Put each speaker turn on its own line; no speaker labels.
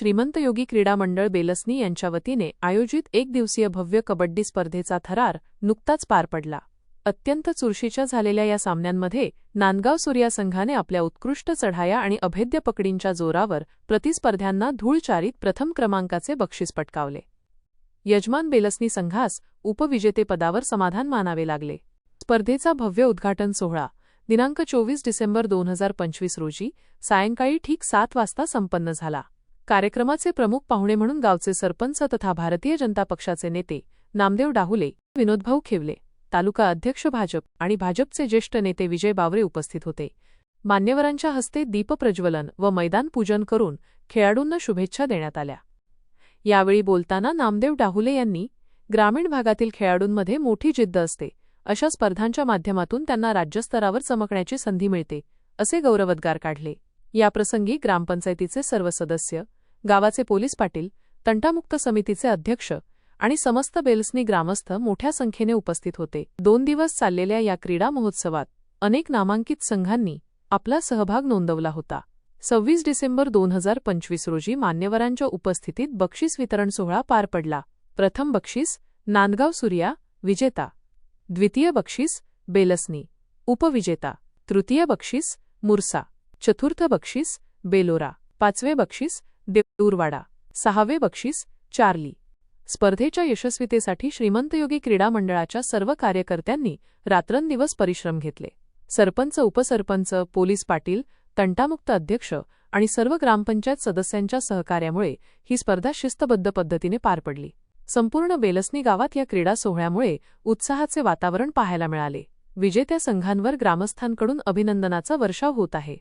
श्रीमंत योगी क्रीडा मंडळ बेलसनी यांच्या वतीने आयोजित एकदिवसीय भव्य कबड्डी स्पर्धेचा थरार नुकताच पार पडला. अत्यंत चुरशीच्या झालेल्या या सामन्यांमध्ये नांदगाव सूर्या संघाने आपल्या उत्कृष्ट चढाया आणि अभेद्य पकडींच्या जोरावर प्रतिस्पर्ध्यांना धूळ चारीत प्रथम क्रमांकाचे बक्षीस पटकावले. यजमान बेलसनी संघास उपविजेतेपदावर समाधान मानावे लागले. स्पर्धेचा भव्य उद्घाटन सोहळा दिनांक 24 डिसेंबर 2025 रोजी सायंकाळी ठीक 7 वाजता संपन्न झाला. कार्यक्रमाचे प्रमुख पाहुणे म्हणून गावचे सरपंच तथा भारतीय जनता पक्षाचे नेते नामदेव डाहुले, विनोदभाऊ खेवले, तालुका अध्यक्ष भाजप आणि भाजपचे ज्येष्ठ नेते विजय बावरे उपस्थित होते. मान्यवरांच्या हस्ते दीपप्रज्वलन व मैदान पूजन करून खेळाडूंना शुभेच्छा देण्यात आल्या. यावेळी बोलताना नामदेव डाहुले यांनी ग्रामीण भागातील खेळाडूंमध्ये मोठी जिद्द असते, अशा स्पर्धांच्या माध्यमातून त्यांना राज्यस्तरावर चमकण्याची संधी मिळते, असे गौरवोद्गार काढले. याप्रसंगी ग्रामपंचायतीचे सर्व सदस्य, गावाचे पोलीस पाटील, तंटामुक्त समितीचे अध्यक्ष आणि समस्त बेलसनी ग्रामस्थ मोठ्या संख्येने उपस्थित होते. 2 दिवस चाललेल्या या क्रीडा महोत्सवात अनेक नामांकित संघांनी आपला सहभाग नोंदवला होता. 26 डिसेंबर 2025 रोजी मान्यवरांच्या उपस्थितीत बक्षीस वितरण सोहळा पार पडला. प्रथम बक्षीस नांदगाव सूर्या, विजेता. द्वितीय बक्षीस बेलसनी, उपविजेता. तृतीय बक्षीस मुरसा. चतुर्थ बक्षीस बेलोरा. 5वे बक्षीस देऊरवाडा. 6वे बक्षीस चार्ली. स्पर्धेच्या यशस्वीतेसाठी श्रीमंत योगी क्रीडा मंडळाच्या सर्व कार्यकर्त्यांनी रात्रंदिवस परिश्रम घेतले. सरपंच, उपसरपंच, पोलीस पाटील, तंटामुक्त अध्यक्ष आणि सर्व ग्रामपंचायत सदस्यांच्या सहकार्यामुळे ही स्पर्धा शिस्तबद्ध पद्धतीने पार पडली. संपूर्ण बेलसनी गावात या क्रीडा सोहळ्यामुळे उत्साहाचे वातावरण पाहायला मिळाले. विजेत्या संघांवर ग्रामस्थांकडून अभिनंदनाचा वर्षाव होत आहे.